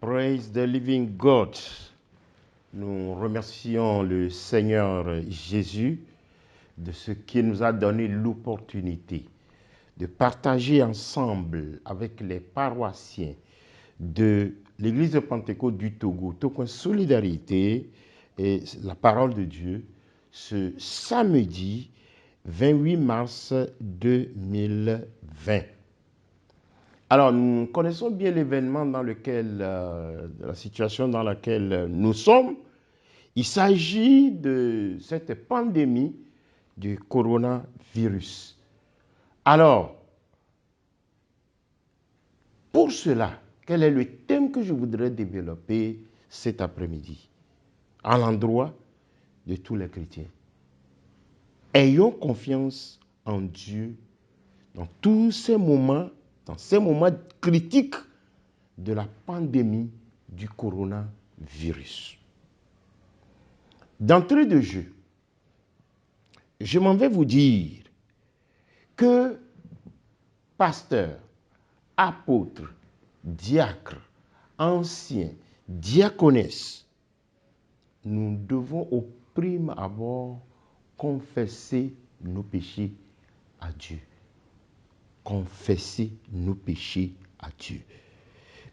Praise the living God. Nous remercions le Seigneur Jésus de ce qu'il nous a donné l'opportunité de partager ensemble avec les paroissiens de l'Église de Pentecôte du Togo, Togo Solidarité et la parole de Dieu, ce samedi 28 mars 2020. Alors, nous connaissons bien l'événement dans lequel, la situation dans laquelle nous sommes. Il s'agit de cette pandémie du coronavirus. Alors, pour cela, quel est le thème que je voudrais développer cet après-midi à l'endroit de tous les chrétiens? Ayons confiance en Dieu dans tous ces moments critiques de la pandémie du coronavirus. D'entrée de jeu, je m'en vais vous dire que pasteurs, apôtres, diacres, anciens, diaconesses, nous devons au prime abord confesser nos péchés à Dieu. Confesser nos péchés à Dieu.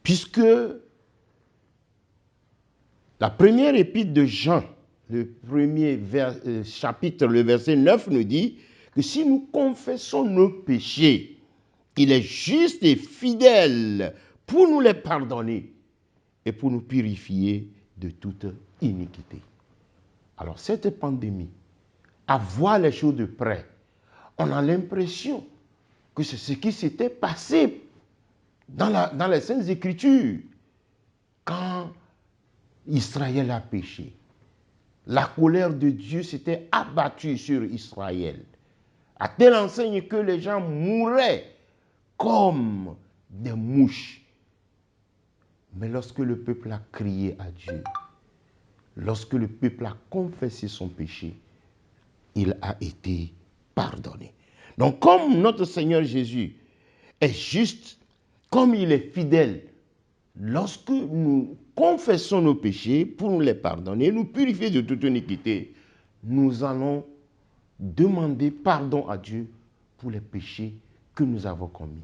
Puisque la première épître de Jean, le premier chapitre, le verset 9 nous dit que si nous confessons nos péchés, il est juste et fidèle pour nous les pardonner et pour nous purifier de toute iniquité. Alors cette pandémie, à voir les choses de près, on a l'impression que c'est ce qui s'était passé dans les Saintes Écritures quand Israël a péché. La colère de Dieu s'était abattue sur Israël, à telle enseigne que les gens mouraient comme des mouches. Mais lorsque le peuple a crié à Dieu, lorsque le peuple a confessé son péché, il a été pardonné. Donc comme notre Seigneur Jésus est juste, comme il est fidèle, lorsque nous confessons nos péchés pour nous les pardonner, nous purifier de toute iniquité, nous allons demander pardon à Dieu pour les péchés que nous avons commis,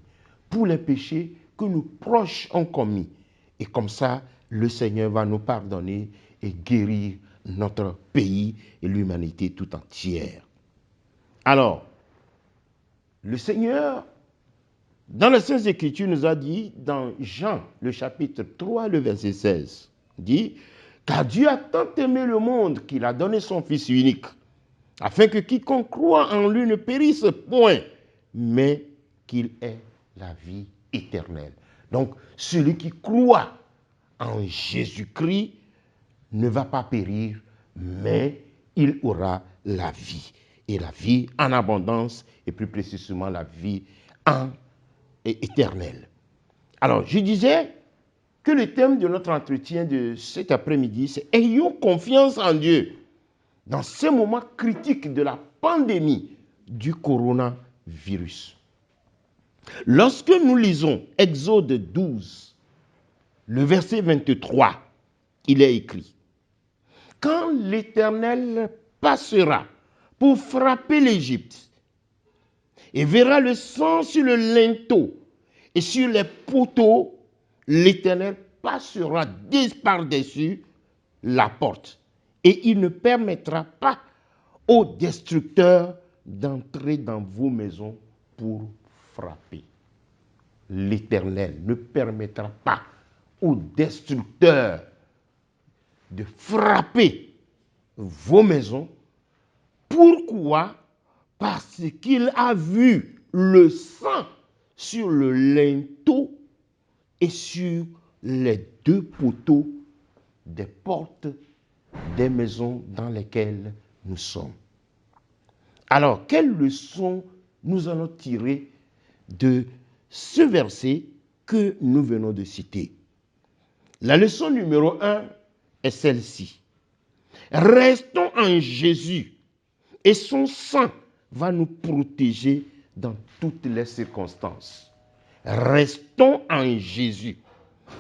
pour les péchés que nos proches ont commis. Et comme ça, le Seigneur va nous pardonner et guérir notre pays et l'humanité tout entière. Alors, le Seigneur, dans les Saintes Écritures, nous a dit, dans Jean, le chapitre 3, le verset 16, dit « Car Dieu a tant aimé le monde qu'il a donné son Fils unique, afin que quiconque croit en lui ne périsse point, mais qu'il ait la vie éternelle. » Donc, celui qui croit en Jésus-Christ ne va pas périr, mais il aura la vie. Et la vie en abondance, et plus précisément la vie éternelle. Alors, je disais que le thème de notre entretien de cet après-midi, c'est « Ayons confiance en Dieu » dans ces moments critiques de la pandémie du coronavirus. Lorsque nous lisons Exode 12, le verset 23, il est écrit « Quand l'Éternel passera pour frapper l'Égypte et verra le sang sur le linteau et sur les poteaux, l'Éternel passera par-dessus la porte et il ne permettra pas aux destructeurs d'entrer dans vos maisons pour frapper. » L'Éternel ne permettra pas aux destructeurs de frapper vos maisons. Pourquoi? Parce qu'il a vu le sang sur le linteau et sur les deux poteaux des portes des maisons dans lesquelles nous sommes. Alors, quelle leçon nous allons tirer de ce verset que nous venons de citer? La leçon numéro 1 est celle-ci. Restons en Jésus et son sang va nous protéger dans toutes les circonstances. Restons en Jésus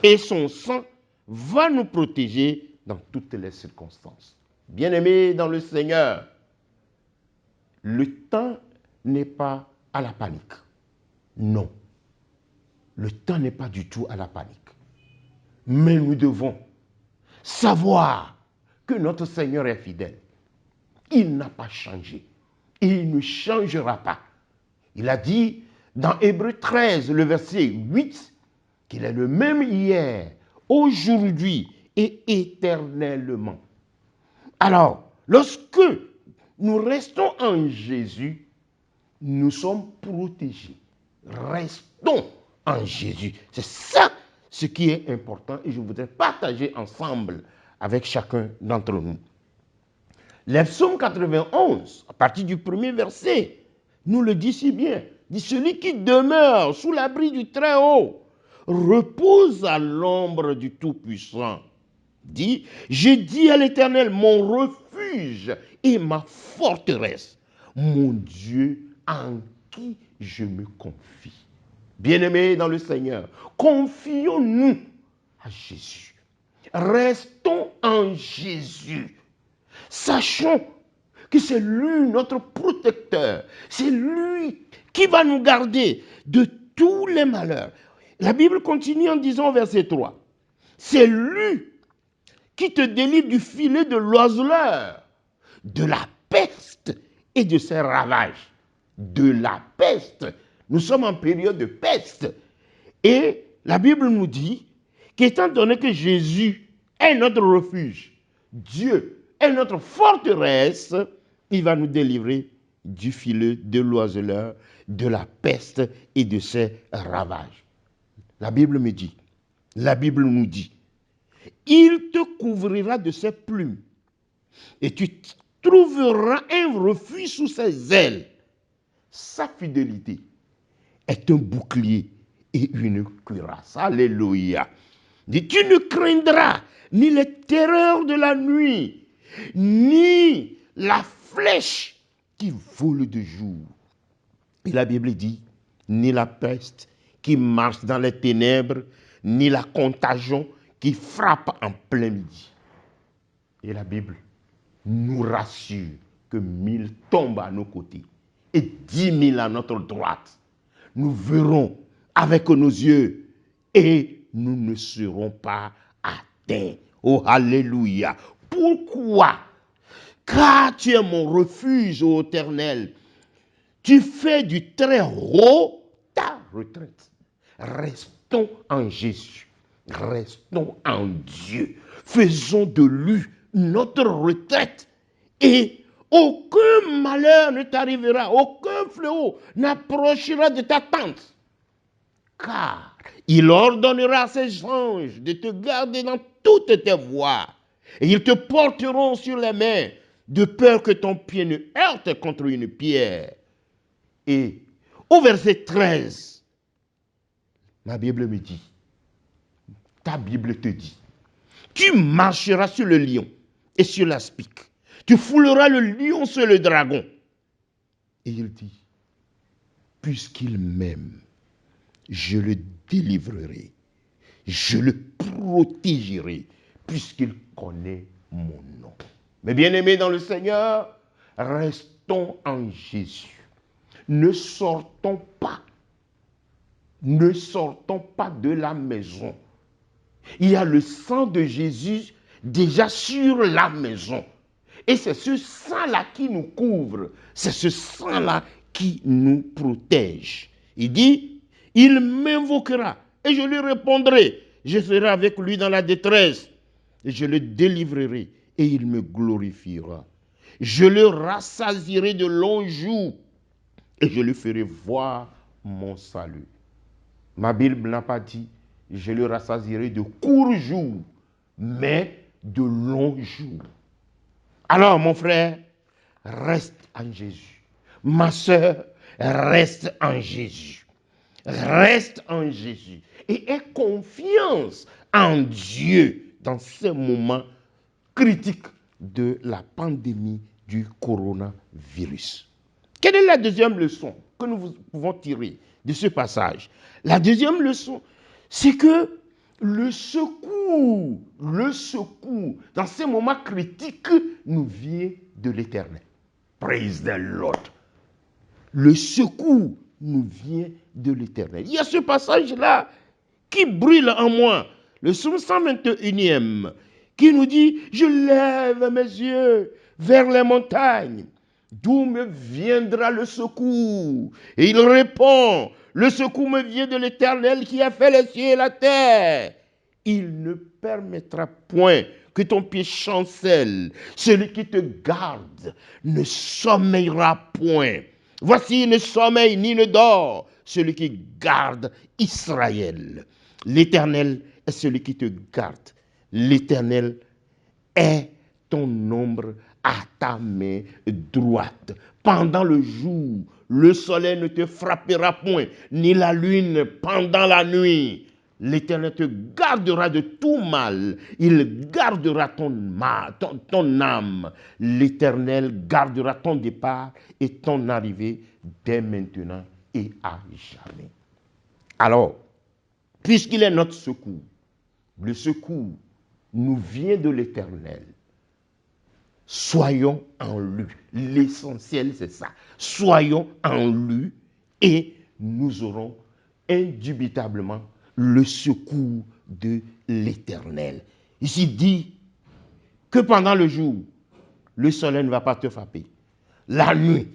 et son sang va nous protéger dans toutes les circonstances. Bien-aimés dans le Seigneur, le temps n'est pas à la panique. Non, le temps n'est pas du tout à la panique. Mais nous devons savoir que notre Seigneur est fidèle. Il n'a pas changé. Et il ne changera pas. Il a dit dans Hébreux 13, le verset 8, qu'il est le même hier, aujourd'hui et éternellement. Alors, lorsque nous restons en Jésus, nous sommes protégés. Restons en Jésus. C'est ça ce qui est important et je voudrais partager ensemble avec chacun d'entre nous. Le psaume 91, à partir du premier verset, nous le dit si bien. Dit, celui qui demeure sous l'abri du Très-Haut repose à l'ombre du Tout-Puissant. Dit, je dis à l'Éternel, mon refuge et ma forteresse, mon Dieu en qui je me confie. Bien-aimés dans le Seigneur, confions-nous à Jésus. Restons en Jésus. Sachons que c'est lui notre protecteur. C'est lui qui va nous garder de tous les malheurs. La Bible continue en disant au verset 3. C'est lui qui te délivre du filet de l'oiseleur, de la peste et de ses ravages. De la peste. Nous sommes en période de peste. Et la Bible nous dit qu'étant donné que Jésus est notre refuge, Dieu est notre forteresse, il va nous délivrer du filet de l'oiseleur, de la peste et de ses ravages. La Bible me dit, la Bible nous dit, il te couvrira de ses plumes et tu trouveras un refuge sous ses ailes. Sa fidélité est un bouclier et une cuirasse. Alléluia. Et tu ne craindras ni les terreurs de la nuit, ni la flèche qui vole de jour. Et la Bible dit, ni la peste qui marche dans les ténèbres, ni la contagion qui frappe en plein midi. Et la Bible nous rassure que 1000 tombent à nos côtés et 10 000 à notre droite. Nous verrons avec nos yeux et nous ne serons pas atteints. Oh, alléluia. Pourquoi? Car tu es mon refuge, ô Éternel. Tu fais du très haut ta retraite. Restons en Jésus. Restons en Dieu. Faisons de lui notre retraite. Et aucun malheur ne t'arrivera. Aucun fléau n'approchera de ta tente. Car il ordonnera à ses anges de te garder dans toutes tes voies. Et ils te porteront sur les mains, de peur que ton pied ne heurte contre une pierre. Et au verset 13, ma Bible me dit, ta Bible te dit, tu marcheras sur le lion et sur l'aspic. Tu fouleras le lion sur le dragon. Et il dit, puisqu'il m'aime, je le délivrerai, je le protégerai, puisqu'il connaît mon nom. Mais bien-aimés dans le Seigneur, restons en Jésus. Ne sortons pas de la maison. Il y a le sang de Jésus déjà sur la maison. Et c'est ce sang-là qui nous couvre. C'est ce sang-là qui nous protège. Il dit, il m'invoquera et je lui répondrai. Je serai avec lui dans la détresse et je le délivrerai et il me glorifiera. Je le rassasierai de longs jours et je lui ferai voir mon salut. Ma Bible n'a pas dit, je le rassasierai de courts jours, mais de longs jours. Alors, mon frère, reste en Jésus. Ma soeur, reste en Jésus. Reste en Jésus. Et aie confiance en Dieu dans ces moments critiques de la pandémie du coronavirus. Quelle est la deuxième leçon que nous pouvons tirer de ce passage? La deuxième leçon, c'est que le secours, dans ces moments critiques, nous vient de l'Éternel. Praise the Lord. Le secours nous vient de l'Éternel. Il y a ce passage-là qui brûle en moi, le psaume 121e, qui nous dit, je lève mes yeux vers les montagnes, d'où me viendra le secours? Et il répond, le secours me vient de l'Éternel qui a fait les cieux et la terre. Il ne permettra point que ton pied chancelle. Celui qui te garde ne sommeillera point. Voici, il ne sommeille ni ne dort, celui qui garde Israël. L'Éternel est celui qui te garde. L'Éternel est ton ombre à ta main droite. Pendant le jour, le soleil ne te frappera point, ni la lune pendant la nuit. L'Éternel te gardera de tout mal. Il gardera ton âme. L'Éternel gardera ton départ et ton arrivée dès maintenant et à jamais. Alors, puisqu'il est notre secours, le secours nous vient de l'Éternel. Soyons en lui. L'essentiel, c'est ça. Soyons en lui et nous aurons indubitablement le secours de l'Éternel. Ici dit que pendant le jour, le soleil ne va pas te frapper. La nuit,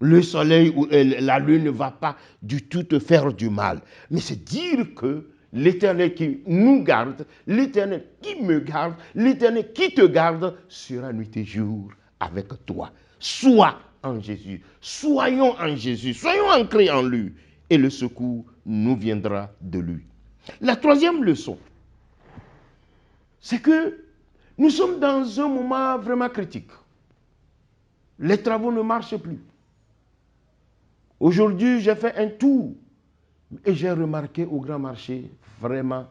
le soleil ou la lune ne va pas du tout te faire du mal. Mais c'est dire que l'Éternel qui nous garde, l'Éternel qui me garde, l'Éternel qui te garde sera nuit et jour avec toi. Sois en Jésus. Soyons en Jésus. Soyons ancrés en lui. Et le secours nous viendra de lui. La troisième leçon, c'est que nous sommes dans un moment vraiment critique. Les travaux ne marchent plus. Aujourd'hui, j'ai fait un tour et j'ai remarqué au grand marché, vraiment,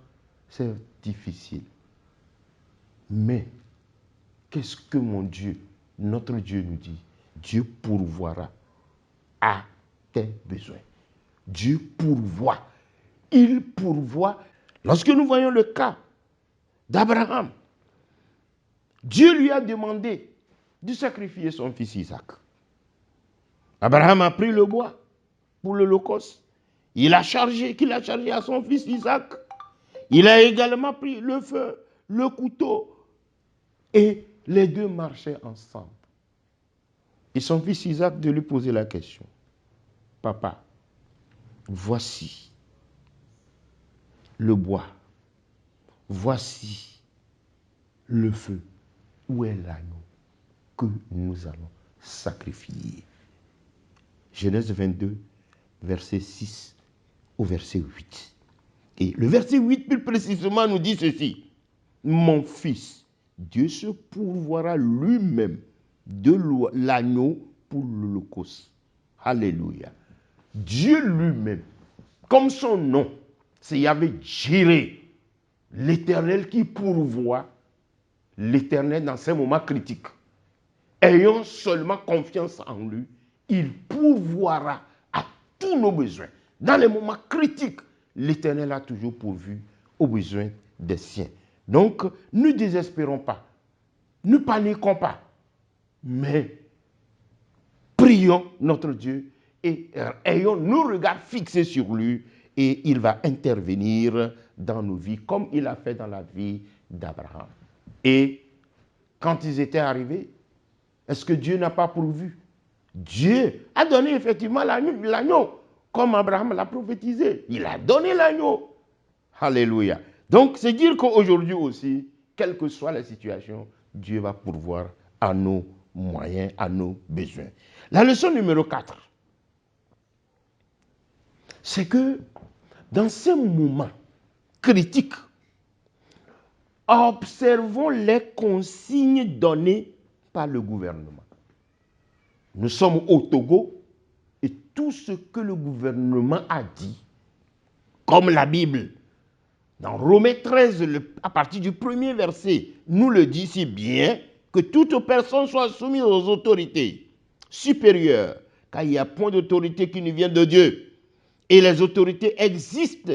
c'est difficile. Mais, qu'est-ce que mon Dieu, notre Dieu nous dit? Dieu pourvoira à tes besoins. Dieu pourvoit. Il pourvoit. Lorsque nous voyons le cas d'Abraham, Dieu lui a demandé de sacrifier son fils Isaac. Abraham a pris le bois pour l'Holocauste. Il a chargé à son fils Isaac. Il a également pris le feu, le couteau, et les deux marchaient ensemble. Et son fils Isaac de lui poser la question. Papa, voici le bois. Voici le feu. Où est l'agneau que nous allons sacrifier? Genèse 22, verset 6 au verset 8. Et le verset 8, plus précisément, nous dit ceci. Mon fils, Dieu se pourvoira lui-même de l'agneau pour l'Holocauste. Alléluia. Dieu lui-même, comme son nom, c'est Yahvé Jireh, l'Éternel qui pourvoit, l'Éternel dans ces moments critiques. Ayons seulement confiance en lui, il pourvoira à tous nos besoins. Dans les moments critiques, l'Éternel a toujours pourvu aux besoins des siens. Donc, ne désespérons pas, ne paniquons pas, mais prions notre Dieu et ayons nos regards fixés sur lui et il va intervenir dans nos vies comme il a fait dans la vie d'Abraham. Et quand ils étaient arrivés, est-ce que Dieu n'a pas pourvu? Dieu a donné effectivement l'agneau, comme Abraham l'a prophétisé. Il a donné l'agneau. Alléluia. Donc, c'est dire qu'aujourd'hui aussi, quelle que soit la situation, Dieu va pourvoir à nos moyens, à nos besoins. La leçon numéro 4, c'est que dans ces moments critiques, observons les consignes données par le gouvernement. Nous sommes au Togo et tout ce que le gouvernement a dit, comme la Bible, dans Romains 13, à partir du premier verset, nous le dit si bien que toute personne soit soumise aux autorités supérieures, car il n'y a point d'autorité qui ne vient de Dieu. Et les autorités existent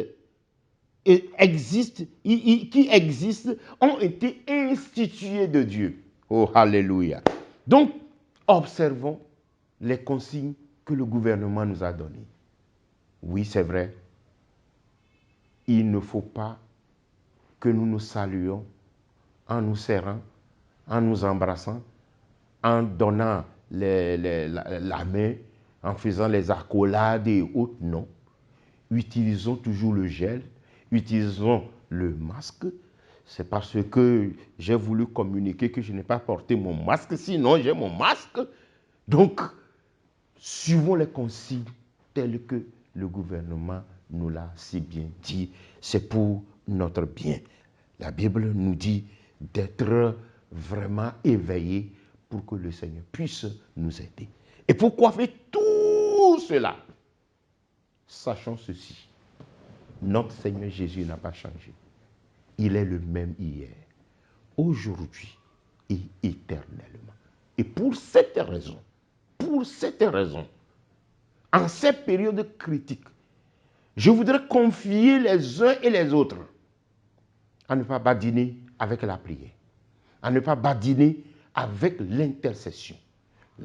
qui existent ont été institués de Dieu. Oh, alléluia. Donc, observons les consignes que le gouvernement nous a données. Oui, c'est vrai. Il ne faut pas que nous nous saluions en nous serrant, en nous embrassant, en donnant la main, en faisant les accolades et autres. Non. Utilisons toujours le gel, utilisons le masque. C'est parce que j'ai voulu communiquer que je n'ai pas porté mon masque, sinon j'ai mon masque. Donc, suivons les consignes telles que le gouvernement nous l'a si bien dit. C'est pour notre bien. La Bible nous dit d'être vraiment éveillés pour que le Seigneur puisse nous aider. Et pourquoi faire tout cela? Sachons ceci. Notre Seigneur Jésus n'a pas changé. Il est le même hier, aujourd'hui et éternellement. Et pour cette raison, en cette période critique, je voudrais confier les uns et les autres à ne pas badiner avec la prière, à ne pas badiner avec l'intercession,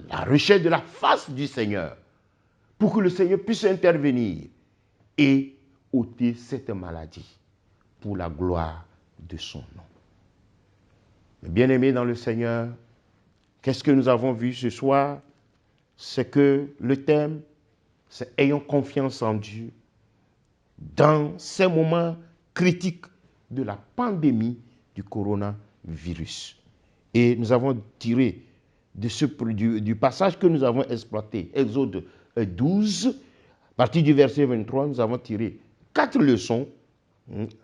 la recherche de la face du Seigneur, pour que le Seigneur puisse intervenir et ôter cette maladie pour la gloire de son nom. Bien-aimés dans le Seigneur, qu'est-ce que nous avons vu ce soir? C'est que le thème, c'est ayons confiance en Dieu dans ces moments critiques de la pandémie du coronavirus. Et nous avons tiré du passage que nous avons exploité, Exode 12, à partir du verset 23, nous avons tiré 4 leçons.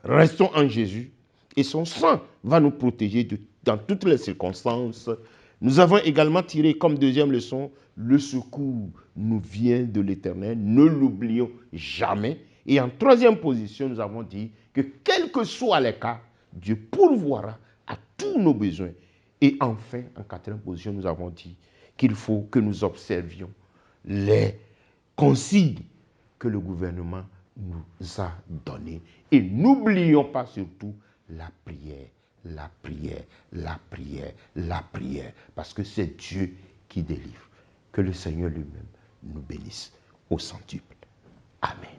Restons en Jésus et son sang va nous protéger dans toutes les circonstances. Nous avons également tiré comme deuxième leçon, le secours nous vient de l'Éternel, ne l'oublions jamais. Et en troisième position, nous avons dit que quels que soient les cas, Dieu pourvoira à tous nos besoins. Et enfin, en quatrième position, nous avons dit qu'il faut que nous observions les consignes que le gouvernement nous a données. Et n'oublions pas surtout la prière, la prière, la prière, la prière, parce que c'est Dieu qui délivre. Que le Seigneur lui-même nous bénisse au centuple. Amen.